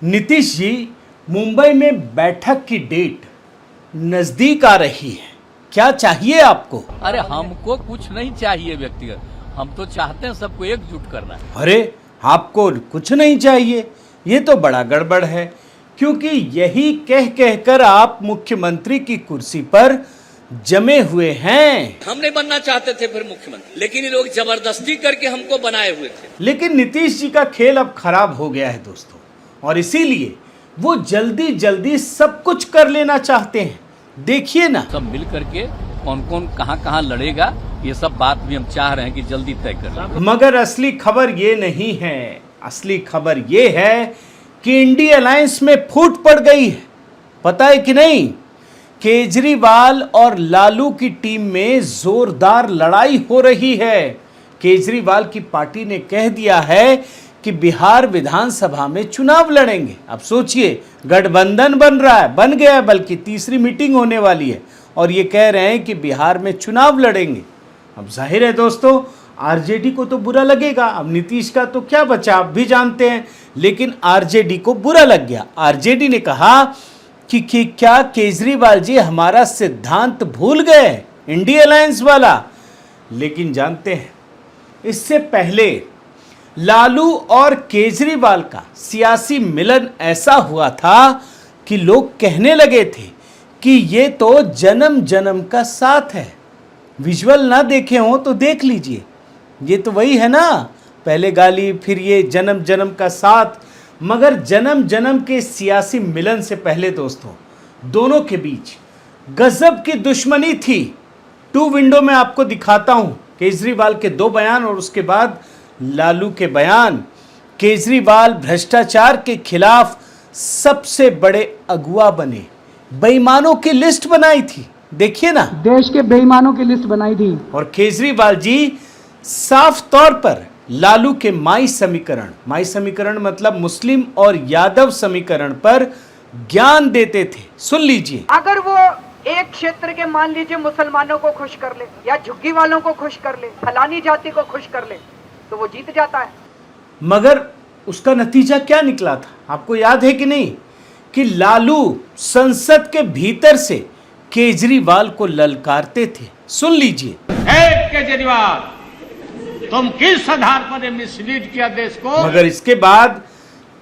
नीतीश जी, मुंबई में बैठक की डेट नजदीक आ रही है, क्या चाहिए आपको? अरे हमको कुछ नहीं चाहिए व्यक्तिगत, हम तो चाहते हैं सबको एकजुट करना है। अरे आपको कुछ नहीं चाहिए, ये तो बड़ा गड़बड़ है, क्योंकि यही कह कहकर आप मुख्यमंत्री की कुर्सी पर जमे हुए हैं। हम नहीं बनना चाहते थे फिर मुख्यमंत्री, लेकिन ये लोग जबरदस्ती करके हमको बनाए हुए थे। लेकिन नीतीश जी का खेल अब खराब हो गया है दोस्तों, और इसीलिए वो जल्दी जल्दी सब कुछ कर लेना चाहते हैं। देखिए ना, सब मिल करके कौन कौन कहाँ लड़ेगा, ये सब बात भी हम चाह रहे हैं कि जल्दी तय कर लें। मगर असली खबर ये नहीं है। असली खबर ये है कि इंडिया अलायंस में फूट पड़ गई है। पता है कि नहीं, केजरीवाल और लालू की टीम में जोरदार लड़ाई हो रही है। केजरीवाल की पार्टी ने कह दिया है कि बिहार विधानसभा में चुनाव लड़ेंगे। अब सोचिए, गठबंधन बन रहा है, बन गया है, बल्कि तीसरी मीटिंग होने वाली है और ये कह रहे हैं कि बिहार में चुनाव लड़ेंगे। अब जाहिर है दोस्तों, आरजेडी को तो बुरा लगेगा। अब नीतीश का तो क्या बचा, आप भी जानते हैं, लेकिन आरजेडी को बुरा लग गया। आरजेडी ने कहा कि क्या केजरीवाल जी हमारा सिद्धांत भूल गए, इंडिया अलायंस वाला। लेकिन जानते हैं, इससे पहले लालू और केजरीवाल का सियासी मिलन ऐसा हुआ था कि लोग कहने लगे थे कि ये तो जन्म जन्म का साथ है। विजुअल ना देखे हो तो देख लीजिए, ये तो वही है ना, पहले गाली फिर ये जन्म जन्म का साथ। मगर जन्म जन्म के सियासी मिलन से पहले दोस्तों, दोनों के बीच गजब की दुश्मनी थी। टू विंडो में आपको दिखाता हूं केजरीवाल के दो बयान और उसके बाद लालू के बयान। केजरीवाल भ्रष्टाचार के खिलाफ सबसे बड़े अगुआ बने, बेईमानों की लिस्ट बनाई थी, देखिए ना, देश के बेईमानों की लिस्ट बनाई थी। और केजरीवाल जी साफ तौर पर लालू के माई समीकरण मतलब मुस्लिम और यादव समीकरण पर ज्ञान देते थे। सुन लीजिए, अगर वो एक क्षेत्र के मान लीजिए मुसलमानों को खुश कर ले या झुग्गी वालों को खुश कर ले, फलानी जाति को खुश कर ले, तो वो जीत जाता है। मगर उसका नतीजा क्या निकला था, आपको याद है कि नहीं, कि लालू संसद के भीतर से केजरीवाल को ललकारते थे। सुन लीजिए, केजरीवाल, तुम किस आधार पर मिसलीड किया देश को? मगर इसके बाद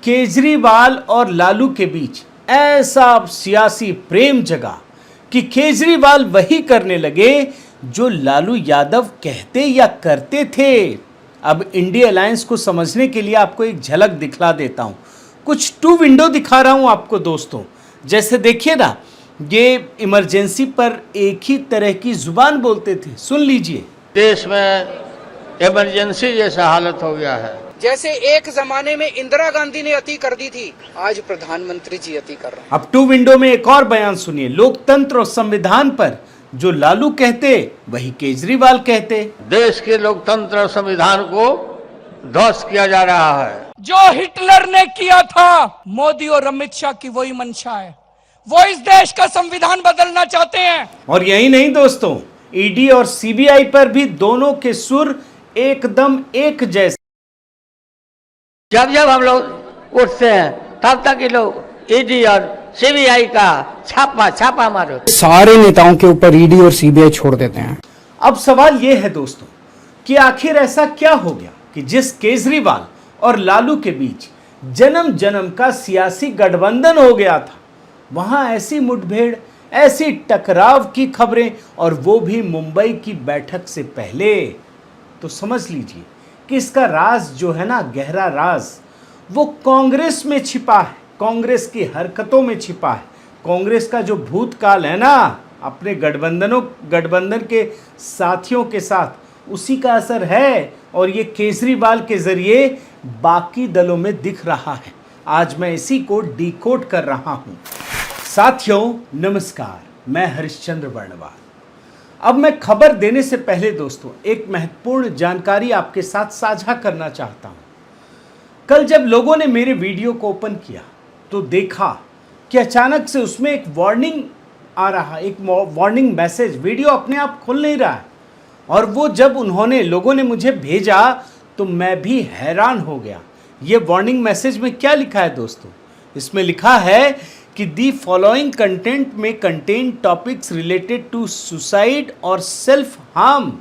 केजरीवाल और लालू के बीच ऐसा सियासी प्रेम जगा कि केजरीवाल वही करने लगे जो लालू यादव कहते या करते थे। अब इंडिया अलायंस को समझने के लिए आपको एक झलक दिखला देता हूं, कुछ टू विंडो दिखा रहा हूं आपको दोस्तों। जैसे देखिए ना, ये इमरजेंसी पर एक ही तरह की जुबान बोलते थे। सुन लीजिए, देश में इमरजेंसी जैसा हालत हो गया है। जैसे एक जमाने में इंदिरा गांधी ने अति कर दी थी, आज प्रधानमंत्री जी अति कर रहे हैं। अब टू विंडो में एक और बयान सुनिए। लोकतंत्र और संविधान पर जो लालू कहते वही केजरीवाल कहते। देश के लोकतंत्र और संविधान को ध्वस्त किया जा रहा है। जो हिटलर ने किया था, मोदी और अमित शाह की वही मंशा है। वो इस देश का संविधान बदलना चाहते हैं। और यही नहीं दोस्तों, ईडी और सीबीआई पर भी दोनों के सुर एकदम एक जैसे। जब जब हम लोग उठते हैं तब तक ये लोग ईडी और सीबीआई का छापा मारो। सारे नेताओं के ऊपर ईडी और सीबीआई छोड़ देते हैं। अब सवाल यह है दोस्तों कि आखिर ऐसा क्या हो गया कि जिस केजरीवाल और लालू के बीच जन्म जन्म का सियासी गठबंधन हो गया था, वहां ऐसी मुठभेड़, ऐसी टकराव की खबरें, और वो भी मुंबई की बैठक से पहले। तो समझ लीजिए कि इसका राज जो है ना, गहरा राज, वो कांग्रेस में छिपा है, कांग्रेस की हरकतों में छिपा है। कांग्रेस का जो भूतकाल है ना, अपने गठबंधन के साथियों के साथ, उसी का असर है, और ये केजरीवाल के जरिए बाकी दलों में दिख रहा है। आज मैं इसी को डिकोड कर रहा हूं। साथियों नमस्कार, मैं हरिश्चंद्र वर्णवाल। अब मैं खबर देने से पहले दोस्तों एक महत्वपूर्ण जानकारी आपके साथ साझा करना चाहता हूं। कल जब लोगों ने मेरे वीडियो को ओपन किया तो देखा कि अचानक से उसमें एक वार्निंग आ रहा, एक वार्निंग मैसेज, वीडियो अपने आप खुल नहीं रहा है। और वो जब लोगों ने मुझे भेजा तो मैं भी हैरान हो गया। ये वार्निंग मैसेज में क्या लिखा है दोस्तों? इसमें लिखा है कि दी फॉलोइंग कंटेंट में contain topics related to suicide और सेल्फ हार्म।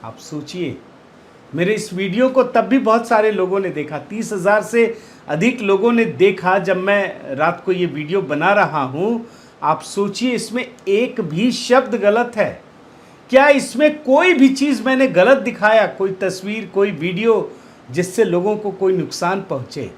आप सोचिए, मेरे इस वीडियो को तब भी बहुत सारे लोगों ने देखा, 30,000 से अधिक लोगों ने देखा जब मैं रात को ये वीडियो बना रहा हूँ। आप सोचिए, इसमें एक भी शब्द गलत है क्या? इसमें कोई भी चीज़ मैंने गलत दिखाया, कोई तस्वीर, कोई वीडियो जिससे लोगों को कोई नुकसान पहुँचे?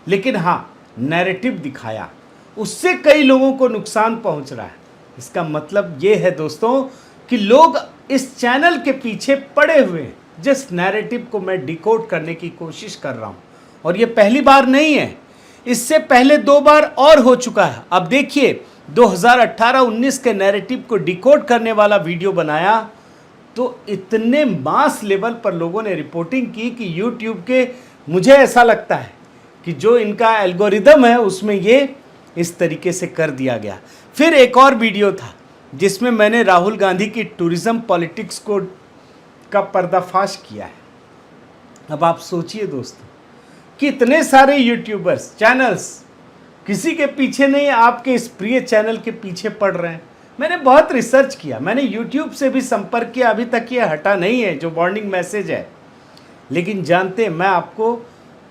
लेकिन हाँ, नैरेटिव दिखाया, उससे कई लोगों को नुकसान पहुँच रहा है। इसका मतलब ये है दोस्तों कि लोग इस चैनल के पीछे पड़े हुए हैं, जिस नैरेटिव को मैं डिकोड करने की कोशिश कर रहा हूँ। और ये पहली बार नहीं है, इससे पहले 2 बार और हो चुका है। अब देखिए, 2018-19 के नैरेटिव को डिकोड करने वाला वीडियो बनाया तो इतने मास लेवल पर लोगों ने रिपोर्टिंग की कि यूट्यूब के, मुझे ऐसा लगता है कि जो इनका एल्गोरिदम है उसमें ये इस तरीके से कर दिया गया। फिर एक और वीडियो था जिसमें मैंने राहुल गांधी की टूरिज्म पॉलिटिक्स को का पर्दाफाश किया है। अब आप सोचिए दोस्तों, कितने सारे यूट्यूबर्स, चैनल्स किसी के पीछे नहीं, आपके इस प्रिय चैनल के पीछे पड़ रहे हैं। मैंने बहुत रिसर्च किया, मैंने यूट्यूब से भी संपर्क किया, अभी तक ये हटा नहीं है जो वार्निंग मैसेज है। लेकिन जानते हैं, मैं आपको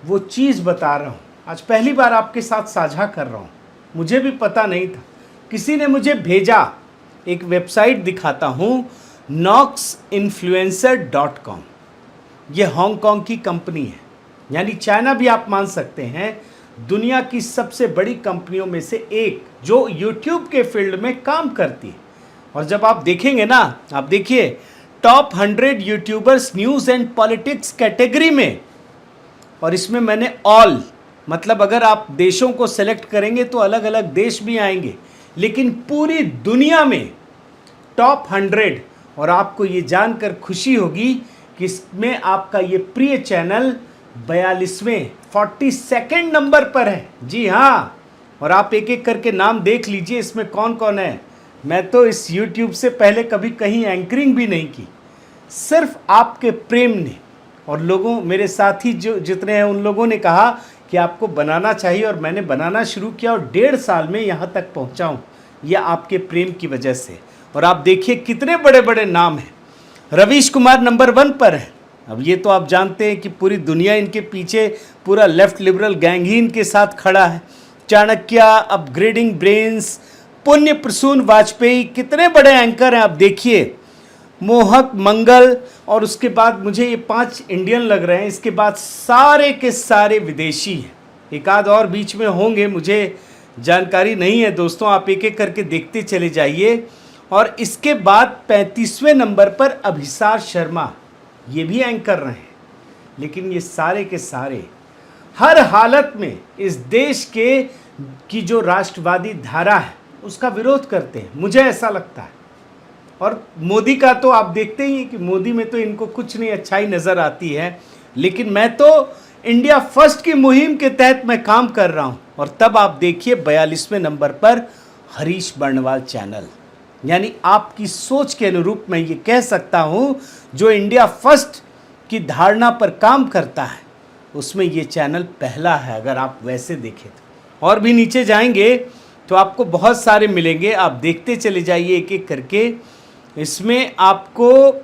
वो चीज़ बता रहा हूँ, आज पहली बार आपके साथ साझा कर रहा हूँ। मुझे भी पता नहीं था, किसी ने मुझे भेजा। एक वेबसाइट दिखाता हूँ, noxinfluencer.com। ये हांगकांग की कंपनी है, यानी चाइना भी आप मान सकते हैं, दुनिया की सबसे बड़ी कंपनियों में से एक जो यूट्यूब के फील्ड में काम करती है। और जब आप देखेंगे ना, आप देखिए top 100 YouTubers news and politics category में, और इसमें मैंने ऑल, मतलब अगर आप देशों को सेलेक्ट करेंगे तो अलग अलग देश भी आएंगे, लेकिन पूरी दुनिया में टॉप 100। और आपको ये जानकर खुशी होगी कि इसमें आपका ये प्रिय चैनल 42वें 42nd नंबर पर है। जी हाँ, और आप एक एक करके नाम देख लीजिए इसमें कौन कौन है। मैं तो इस YouTube से पहले कभी कहीं एंकरिंग भी नहीं की, सिर्फ आपके प्रेम ने और लोगों, मेरे साथी जो जितने हैं उन लोगों ने कहा कि आपको बनाना चाहिए, और मैंने बनाना शुरू किया और 1.5 साल में यहाँ तक पहुँचा हूँ, यह आपके प्रेम की वजह से। और आप देखिए कितने बड़े बड़े नाम हैं। रवीश कुमार नंबर 1 पर है। अब ये तो आप जानते हैं कि पूरी दुनिया इनके पीछे, पूरा लेफ्ट लिबरल गैंग ही इनके साथ खड़ा है। चाणक्य, अपग्रेडिंग ब्रेन्स, पुण्य प्रसून वाजपेयी, कितने बड़े एंकर हैं। आप देखिए, मोहक मंगल, और उसके बाद मुझे ये 5 इंडियन लग रहे हैं, इसके बाद सारे के सारे विदेशी हैं। एक आध और बीच में होंगे, मुझे जानकारी नहीं है दोस्तों, आप एक एक करके देखते चले जाइए। और इसके बाद 35वें नंबर पर अभिसार शर्मा, ये भी एंकर रहे हैं। लेकिन ये सारे के सारे हर हालत में इस देश के की जो राष्ट्रवादी धारा है उसका विरोध करते हैं, मुझे ऐसा लगता है। और मोदी का तो आप देखते ही हैं कि मोदी में तो इनको कुछ नहीं अच्छाई नज़र आती है। लेकिन मैं तो इंडिया फर्स्ट की मुहिम के तहत मैं काम कर रहा हूं। और तब आप देखिए 42वें नंबर पर हरीश बर्णवाल चैनल, यानी आपकी सोच के अनुरूप मैं ये कह सकता हूं, जो इंडिया फर्स्ट की धारणा पर काम करता है उसमें ये चैनल पहला है, अगर आप वैसे देखें तो। और भी नीचे जाएंगे तो आपको बहुत सारे मिलेंगे, आप देखते चले जाइए एक एक करके। इसमें आपको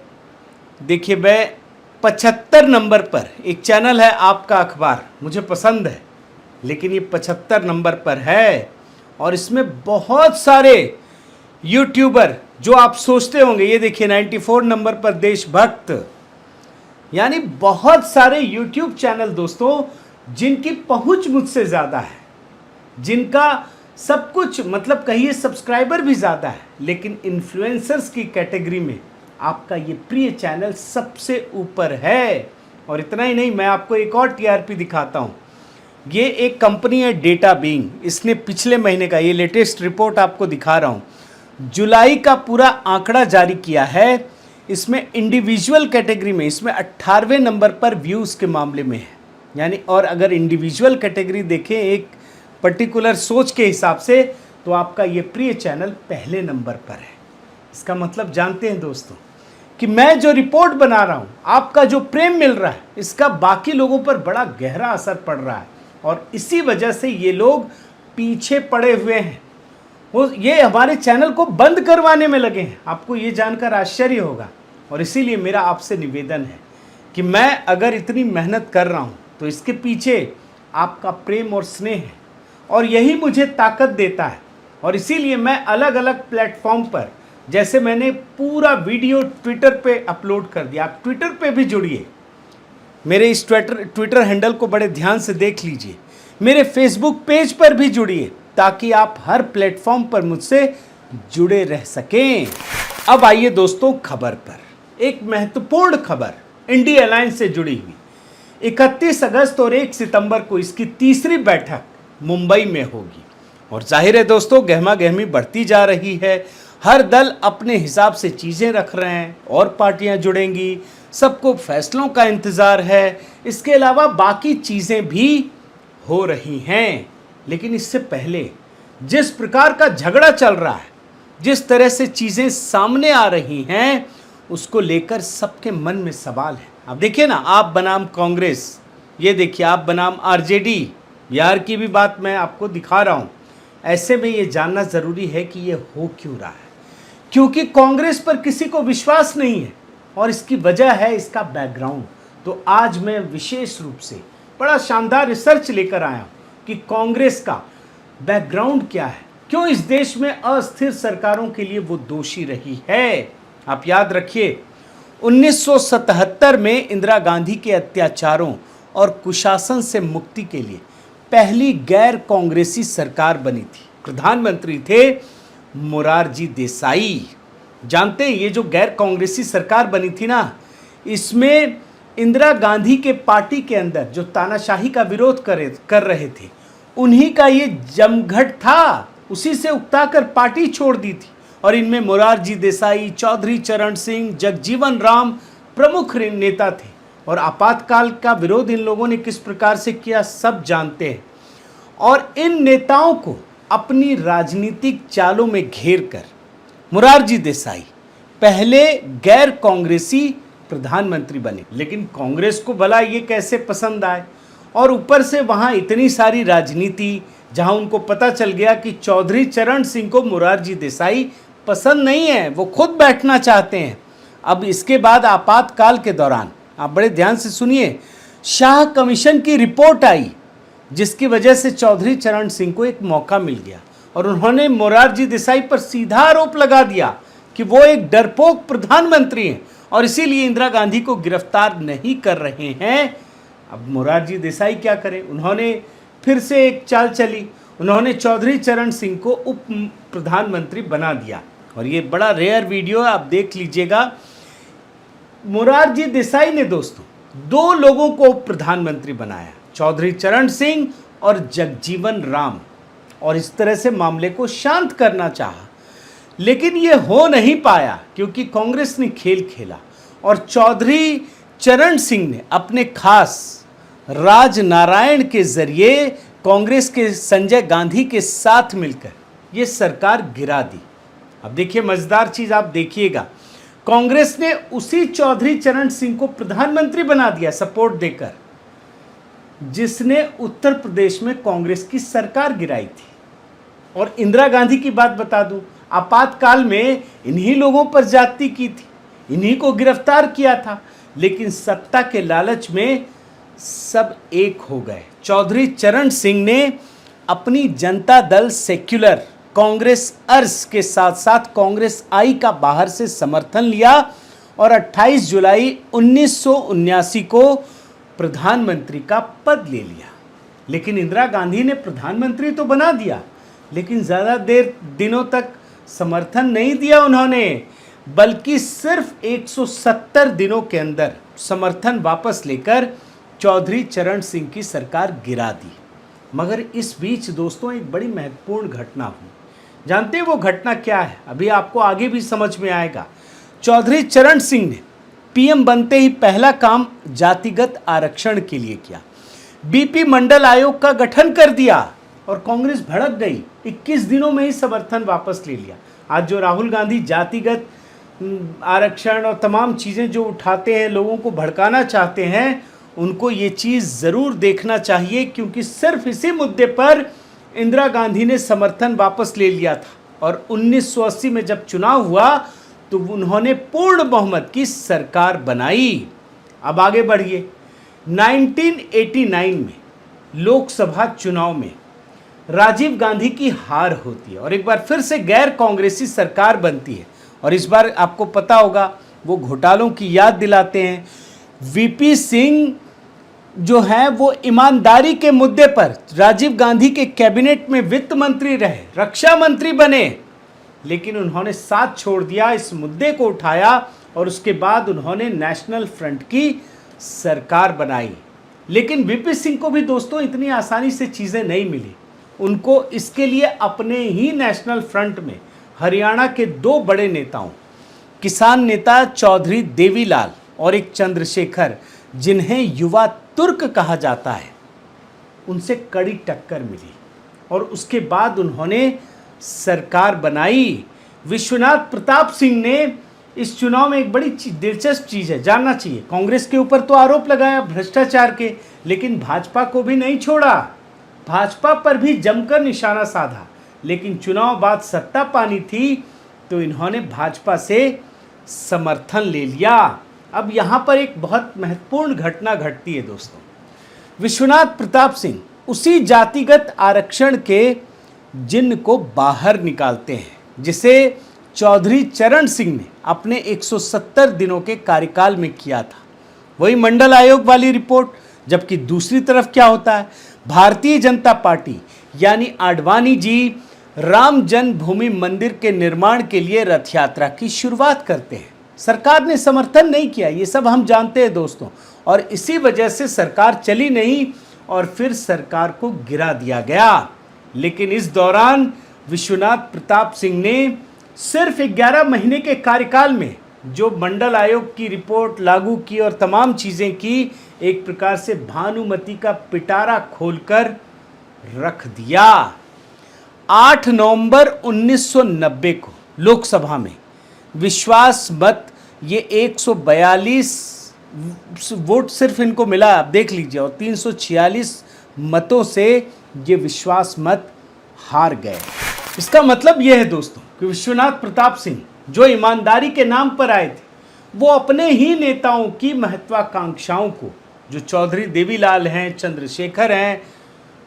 देखिए, मैं 75 नंबर पर एक चैनल है आपका अखबार, मुझे पसंद है, लेकिन ये 75 नंबर पर है। और इसमें बहुत सारे यूट्यूबर जो आप सोचते होंगे, ये देखिए 94 नंबर पर देशभक्त, यानी बहुत सारे यूट्यूब चैनल दोस्तों जिनकी पहुंच मुझसे ज़्यादा है, जिनका सब कुछ, मतलब कहिए सब्सक्राइबर भी ज़्यादा है, लेकिन इन्फ्लुएंसर्स की कैटेगरी में आपका ये प्रिय चैनल सबसे ऊपर है। और इतना ही नहीं, मैं आपको एक और टीआरपी दिखाता हूँ। ये एक कंपनी है डेटा बीइंग, इसने पिछले महीने का, ये लेटेस्ट रिपोर्ट आपको दिखा रहा हूँ, जुलाई का पूरा आंकड़ा जारी किया है। इसमें इंडिविजुअल कैटेगरी में इसमें 18वें नंबर पर व्यूज़ के मामले में है, यानी। और अगर इंडिविजुअल कैटेगरी देखें एक पर्टिकुलर सोच के हिसाब से, तो आपका ये प्रिय चैनल पहले नंबर पर है। इसका मतलब जानते हैं दोस्तों कि मैं जो रिपोर्ट बना रहा हूँ, आपका जो प्रेम मिल रहा है, इसका बाकी लोगों पर बड़ा गहरा असर पड़ रहा है। और इसी वजह से ये लोग पीछे पड़े हुए हैं। वो ये हमारे चैनल को बंद करवाने में लगे हैं। आपको ये जानकर आश्चर्य होगा। और इसीलिए मेरा आपसे निवेदन है कि मैं अगर इतनी मेहनत कर रहा हूँ तो इसके पीछे आपका प्रेम और स्नेह है, और यही मुझे ताकत देता है। और इसीलिए मैं अलग अलग प्लेटफॉर्म पर, जैसे मैंने पूरा वीडियो ट्विटर पे अपलोड कर दिया, आप ट्विटर पे भी जुड़िए, मेरे इस ट्विटर हैंडल को बड़े ध्यान से देख लीजिए, मेरे फेसबुक पेज पर भी जुड़िए, ताकि आप हर प्लेटफॉर्म पर मुझसे जुड़े रह सकें। अब आइए दोस्तों खबर पर। एक महत्वपूर्ण खबर इंडिया अलायंस से जुड़ी हुई। 31 अगस्त और 1 सितंबर को इसकी तीसरी बैठक मुंबई में होगी। और जाहिर है दोस्तों, गहमा गहमी बढ़ती जा रही है। हर दल अपने हिसाब से चीज़ें रख रहे हैं और पार्टियां जुड़ेंगी, सबको फैसलों का इंतज़ार है। इसके अलावा बाकी चीज़ें भी हो रही हैं। लेकिन इससे पहले जिस प्रकार का झगड़ा चल रहा है, जिस तरह से चीज़ें सामने आ रही हैं, उसको लेकर सबके मन में सवाल है। अब देखिए ना, आप बनाम कांग्रेस, ये देखिए आप बनाम आरजेडी, बिहार की भी बात मैं आपको दिखा रहा हूँ। ऐसे में ये जानना ज़रूरी है कि ये हो क्यों रहा है, क्योंकि कांग्रेस पर किसी को विश्वास नहीं है और इसकी वजह है इसका बैकग्राउंड। तो आज मैं विशेष रूप से बड़ा शानदार रिसर्च लेकर आया हूँ कि कांग्रेस का बैकग्राउंड क्या है, क्यों इस देश में अस्थिर सरकारों के लिए वो दोषी रही है। आप याद रखिए, 1977 में इंदिरा गांधी के अत्याचारों और कुशासन से मुक्ति के लिए पहली गैर कांग्रेसी सरकार बनी थी। प्रधानमंत्री थे मोरारजी देसाई। जानते हैं, ये जो गैर कांग्रेसी सरकार बनी थी ना, इसमें इंदिरा गांधी के पार्टी के अंदर जो तानाशाही का विरोध कर रहे थे, उन्हीं का ये जमघट था। उसी से उकताकर पार्टी छोड़ दी थी। और इनमें मोरारजी देसाई, चौधरी चरण सिंह, जगजीवन राम प्रमुख नेता थे। और आपातकाल का विरोध इन लोगों ने किस प्रकार से किया, सब जानते हैं। और इन नेताओं को अपनी राजनीतिक चालों में घेर कर मोरारजी देसाई पहले गैर कांग्रेसी प्रधानमंत्री बने। लेकिन कांग्रेस को भला ये कैसे पसंद आए, और ऊपर से वहाँ इतनी सारी राजनीति, जहाँ उनको पता चल गया कि चौधरी चरण सिंह को मोरारजी देसाई पसंद नहीं है, वो खुद बैठना चाहते हैं। अब इसके बाद आपातकाल के दौरान, आप बड़े ध्यान से सुनिए, शाह कमीशन की रिपोर्ट आई, जिसकी वजह से चौधरी चरण सिंह को एक मौका मिल गया और उन्होंने मोरारजी देसाई पर सीधा आरोप लगा दिया कि वो एक डरपोक प्रधानमंत्री हैं और इसीलिए इंदिरा गांधी को गिरफ्तार नहीं कर रहे हैं। अब मोरारजी देसाई क्या करें, उन्होंने फिर से एक चाल चली, उन्होंने चौधरी चरण सिंह को उप प्रधानमंत्री बना दिया। और ये बड़ा रेयर वीडियो है, आप देख लीजिएगा। मोरारजी देसाई ने दोस्तों 2 लोगों को प्रधानमंत्री बनाया, चौधरी चरण सिंह और जगजीवन राम, और इस तरह से मामले को शांत करना चाहा। लेकिन ये हो नहीं पाया क्योंकि कांग्रेस ने खेल खेला और चौधरी चरण सिंह ने अपने खास राजनारायण के जरिए कांग्रेस के संजय गांधी के साथ मिलकर ये सरकार गिरा दी। अब देखिए मजेदार चीज आप देखिएगा, कांग्रेस ने उसी चौधरी चरण सिंह को प्रधानमंत्री बना दिया सपोर्ट देकर, जिसने उत्तर प्रदेश में कांग्रेस की सरकार गिराई थी। और इंदिरा गांधी की बात बता दूं, आपातकाल में इन्हीं लोगों पर ज्यादती की थी, इन्हीं को गिरफ्तार किया था। लेकिन सत्ता के लालच में सब एक हो गए। चौधरी चरण सिंह ने अपनी जनता दल सेक्युलर कांग्रेस अर्स के साथ साथ कांग्रेस आई का बाहर से समर्थन लिया और 28 जुलाई 1979 को प्रधानमंत्री का पद ले लिया। लेकिन इंदिरा गांधी ने प्रधानमंत्री तो बना दिया, लेकिन ज़्यादा दिनों तक समर्थन नहीं दिया उन्होंने, बल्कि सिर्फ 170 दिनों के अंदर समर्थन वापस लेकर चौधरी चरण सिंह की सरकार गिरा दी। मगर इस बीच दोस्तों एक बड़ी महत्वपूर्ण घटना हुई। जानते हैं वो घटना क्या है? अभी आपको आगे भी समझ में आएगा। चौधरी चरण सिंह ने पीएम बनते ही पहला काम जातिगत आरक्षण के लिए किया। बीपी मंडल आयोग का गठन कर दिया और कांग्रेस भड़क गई। 21 दिनों में ही समर्थन वापस ले लिया। आज जो राहुल गांधी जातिगत आरक्षण और तमाम चीज़ें जो उठाते हैं, लोगों को भड़काना चाहते हैं, उनको ये चीज़ ज़रूर देखना चाहिए, क्योंकि सिर्फ इसी मुद्दे पर इंदिरा गांधी ने समर्थन वापस ले लिया था और 1980 में जब चुनाव हुआ तो उन्होंने पूर्ण बहुमत की सरकार बनाई। अब आगे बढ़िए। 1989 में लोकसभा चुनाव में राजीव गांधी की हार होती है और एक बार फिर से गैर कांग्रेसी सरकार बनती है। और इस बार आपको पता होगा वो घोटालों की याद दिलाते हैं। वीपी सिंह जो है वो ईमानदारी के मुद्दे पर राजीव गांधी के कैबिनेट में वित्त मंत्री रहे, रक्षा मंत्री बने, लेकिन उन्होंने साथ छोड़ दिया, इस मुद्दे को उठाया और उसके बाद उन्होंने नेशनल फ्रंट की सरकार बनाई। लेकिन वीपी सिंह को भी दोस्तों इतनी आसानी से चीज़ें नहीं मिली। उनको इसके लिए अपने ही नेशनल फ्रंट में हरियाणा के दो बड़े नेताओं, किसान नेता चौधरी देवीलाल और एक चंद्रशेखर, जिन्हें युवा तुर्क कहा जाता है, उनसे कड़ी टक्कर मिली और उसके बाद उन्होंने सरकार बनाई। विश्वनाथ प्रताप सिंह ने इस चुनाव में एक बड़ी दिलचस्प चीज़ है, जानना चाहिए। कांग्रेस के ऊपर तो आरोप लगाया भ्रष्टाचार के, लेकिन भाजपा को भी नहीं छोड़ा, भाजपा पर भी जमकर निशाना साधा। लेकिन चुनाव बाद सत्ता पानी थी तो इन्होंने भाजपा से समर्थन ले लिया। अब यहाँ पर एक बहुत महत्वपूर्ण घटना घटती है दोस्तों। विश्वनाथ प्रताप सिंह उसी जातिगत आरक्षण के जिन्न को बाहर निकालते हैं, जिसे चौधरी चरण सिंह ने अपने 170 दिनों के कार्यकाल में किया था। वही मंडल आयोग वाली रिपोर्ट। जबकि दूसरी तरफ क्या होता है, भारतीय जनता पार्टी यानी आडवाणी जी राम जन्मभूमि मंदिर के निर्माण के लिए रथ यात्रा की शुरुआत करते हैं। सरकार ने समर्थन नहीं किया, ये सब हम जानते हैं दोस्तों, और इसी वजह से सरकार चली नहीं और फिर सरकार को गिरा दिया गया। लेकिन इस दौरान विश्वनाथ प्रताप सिंह ने सिर्फ 11 महीने के कार्यकाल में जो मंडल आयोग की रिपोर्ट लागू की और तमाम चीज़ें की, एक प्रकार से भानुमति का पिटारा खोलकर रख दिया। 8 नवंबर 1990 को लोकसभा में विश्वास मत ये 142 वोट सिर्फ इनको मिला, आप देख लीजिए, और 346 मतों से ये विश्वास मत हार गए। इसका मतलब यह है दोस्तों कि विश्वनाथ प्रताप सिंह जो ईमानदारी के नाम पर आए थे, वो अपने ही नेताओं की महत्वाकांक्षाओं को, जो चौधरी देवीलाल हैं, चंद्रशेखर हैं,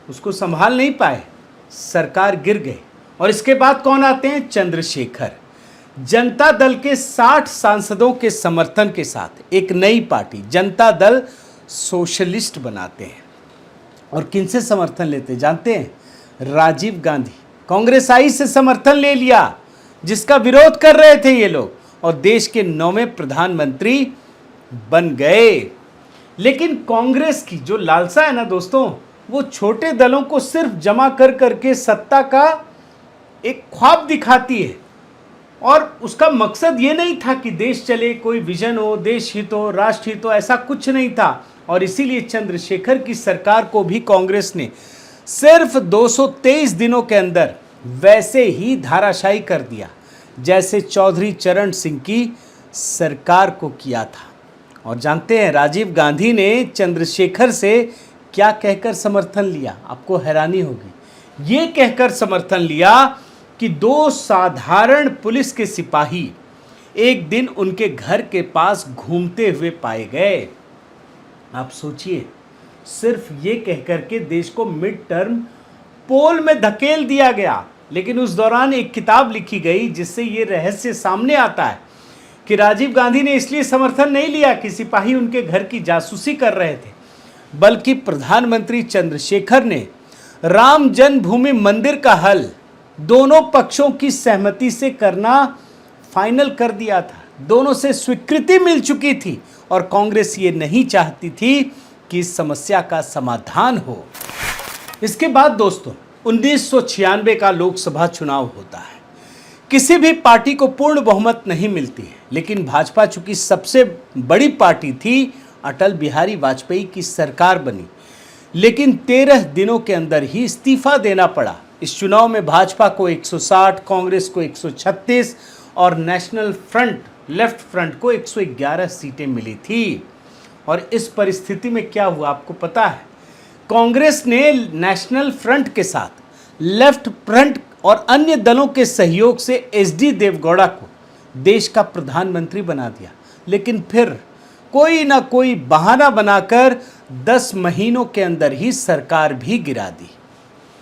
उसको संभाल नहीं पाए, सरकार गिर गई। और इसके बाद कौन आते हैं, चंद्रशेखर। जनता दल के 60 सांसदों के समर्थन के साथ एक नई पार्टी जनता दल सोशलिस्ट बनाते हैं। और किनसे समर्थन लेते हैं जानते हैं, राजीव गांधी कांग्रेस आई से समर्थन ले लिया, जिसका विरोध कर रहे थे ये लोग, और देश के 9वें प्रधानमंत्री बन गए। लेकिन कांग्रेस की जो लालसा है ना दोस्तों, वो छोटे दलों को सिर्फ जमा कर करके सत्ता का एक ख्वाब दिखाती है, और उसका मकसद ये नहीं था कि देश चले, कोई विजन हो, देश हित हो, राष्ट्र हित हो, ऐसा कुछ नहीं था। और इसीलिए चंद्रशेखर की सरकार को भी कांग्रेस ने सिर्फ 223 दिनों के अंदर वैसे ही धाराशायी कर दिया जैसे चौधरी चरण सिंह की सरकार को किया था। और जानते हैं राजीव गांधी ने चंद्रशेखर से क्या कहकर समर्थन लिया, आपको हैरानी होगी। ये कहकर समर्थन लिया कि 2 साधारण पुलिस के सिपाही एक दिन उनके घर के पास घूमते हुए पाए गए। आप सोचिए, सिर्फ ये कहकर के देश को मिड टर्म पोल में धकेल दिया गया। लेकिन उस दौरान एक किताब लिखी गई जिससे ये रहस्य सामने आता है कि राजीव गांधी ने इसलिए समर्थन नहीं लिया कि सिपाही उनके घर की जासूसी कर रहे थे, बल्कि प्रधानमंत्री चंद्रशेखर ने राम जन्मभूमि मंदिर का हल दोनों पक्षों की सहमति से करना फाइनल कर दिया था। दोनों से स्वीकृति मिल चुकी थी और कांग्रेस ये नहीं चाहती थी कि इस समस्या का समाधान हो। इसके बाद दोस्तों 1996 का लोकसभा चुनाव होता है। किसी भी पार्टी को पूर्ण बहुमत नहीं मिलती है, लेकिन भाजपा चूंकि सबसे बड़ी पार्टी थी, अटल बिहारी वाजपेयी की सरकार बनी। लेकिन 13 दिनों के अंदर ही इस्तीफा देना पड़ा। इस चुनाव में भाजपा को 160, कांग्रेस को 136 और नेशनल फ्रंट, लेफ्ट फ्रंट को 111 सीटें मिली थी। और इस परिस्थिति में क्या हुआ आपको पता है? कांग्रेस ने नेशनल फ्रंट के साथ लेफ्ट फ्रंट और अन्य दलों के सहयोग से एचडी देवगौड़ा को देश का प्रधानमंत्री बना दिया, लेकिन फिर कोई ना कोई बहाना बनाकर 10 महीनों के अंदर ही सरकार भी गिरा दी।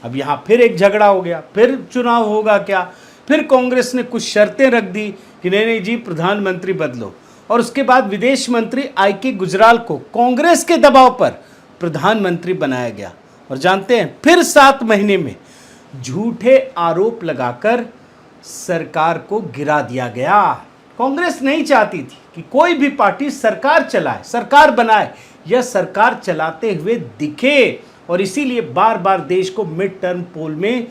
अब यहां फिर एक झगड़ा हो गया, फिर चुनाव होगा क्या? फिर कांग्रेस ने कुछ शर्तें रख दी कि नहीं जी प्रधानमंत्री बदलो, और उसके बाद विदेश मंत्री आईके गुजराल को कांग्रेस के दबाव पर प्रधानमंत्री बनाया गया। और जानते हैं फिर 7 महीने में झूठे आरोप लगाकर सरकार को गिरा दिया गया। कांग्रेस नहीं चाहती थी कि कोई भी पार्टी सरकार चलाए, सरकार बनाए या सरकार चलाते हुए दिखे, और इसीलिए बार बार देश को मिड टर्म पोल में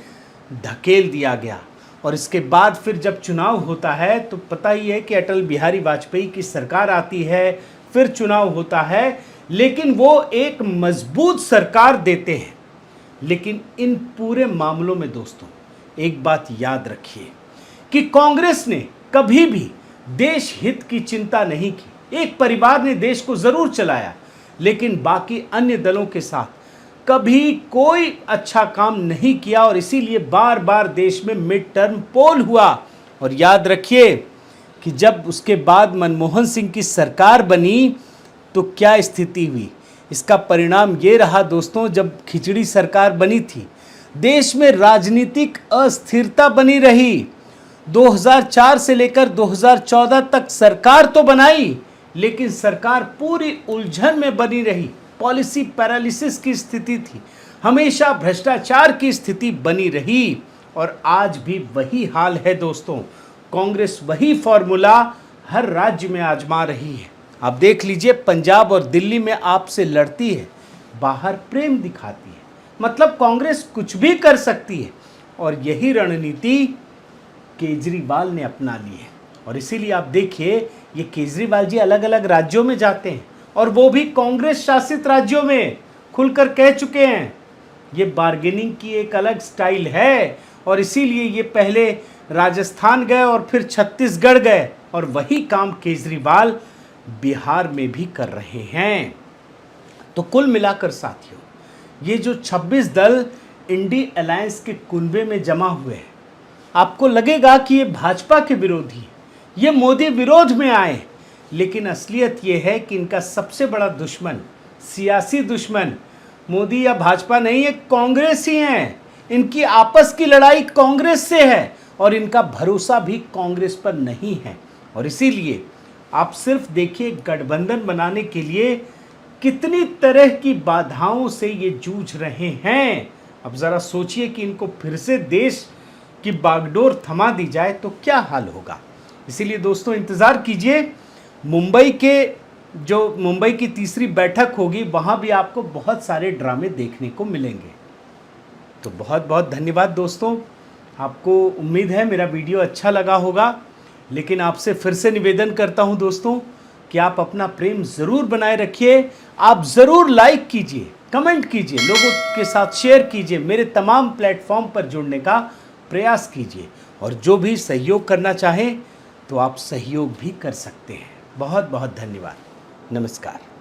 धकेल दिया गया। और इसके बाद फिर जब चुनाव होता है तो पता ही है कि अटल बिहारी वाजपेयी की सरकार आती है, फिर चुनाव होता है, लेकिन वो एक मजबूत सरकार देते हैं। लेकिन इन पूरे मामलों में दोस्तों एक बात याद रखिए कि कांग्रेस ने कभी भी देश हित की चिंता नहीं की। एक परिवार ने देश को जरूर चलाया, लेकिन बाकी अन्य दलों के साथ कभी कोई अच्छा काम नहीं किया, और इसीलिए बार बार देश में मिड टर्म पोल हुआ। और याद रखिए कि जब उसके बाद मनमोहन सिंह की सरकार बनी तो क्या स्थिति हुई। इसका परिणाम ये रहा दोस्तों, जब खिचड़ी सरकार बनी थी देश में राजनीतिक अस्थिरता बनी रही। 2004 से लेकर 2014 तक सरकार तो बनाई, लेकिन सरकार पूरी उलझन में बनी रही। पॉलिसी पैरालिसिस की स्थिति थी, हमेशा भ्रष्टाचार की स्थिति बनी रही, और आज भी वही हाल है दोस्तों। कांग्रेस वही फॉर्मूला हर राज्य में आजमा रही है। आप देख लीजिए, पंजाब और दिल्ली में आपसे लड़ती है, बाहर प्रेम दिखाती है। मतलब कांग्रेस कुछ भी कर सकती है, और यही रणनीति केजरीवाल ने अपना ली है। और इसीलिए आप देखिए, ये केजरीवाल जी अलग अलग राज्यों में जाते हैं, और वो भी कांग्रेस शासित राज्यों में खुलकर कह चुके हैं ये बार्गेनिंग की एक अलग स्टाइल है। और इसीलिए ये पहले राजस्थान गए और फिर छत्तीसगढ़ गए, और वही काम केजरीवाल बिहार में भी कर रहे हैं। तो कुल मिलाकर साथियों, ये जो 26 दल इंडी अलायंस के कुनबे में जमा हुए हैं, आपको लगेगा कि ये भाजपा के विरोधी, ये मोदी विरोध में आए, लेकिन असलियत ये है कि इनका सबसे बड़ा दुश्मन, सियासी दुश्मन मोदी या भाजपा नहीं है, कांग्रेस ही है। इनकी आपस की लड़ाई कांग्रेस से है, और इनका भरोसा भी कांग्रेस पर नहीं है। और इसीलिए आप सिर्फ देखिए, गठबंधन बनाने के लिए कितनी तरह की बाधाओं से ये जूझ रहे हैं। अब जरा सोचिए कि इनको फिर से देश की बागडोर थमा दी जाए तो क्या हाल होगा। इसीलिए दोस्तों इंतज़ार कीजिए, मुंबई की तीसरी बैठक होगी, वहाँ भी आपको बहुत सारे ड्रामे देखने को मिलेंगे। तो बहुत बहुत धन्यवाद दोस्तों। आपको उम्मीद है मेरा वीडियो अच्छा लगा होगा, लेकिन आपसे फिर से निवेदन करता हूं दोस्तों कि आप अपना प्रेम ज़रूर बनाए रखिए। आप ज़रूर लाइक कीजिए, कमेंट कीजिए, लोगों के साथ शेयर कीजिए, मेरे तमाम प्लेटफॉर्म पर जुड़ने का प्रयास कीजिए, और जो भी सहयोग करना चाहें तो आप सहयोग भी कर सकते हैं। बहुत बहुत धन्यवाद। नमस्कार।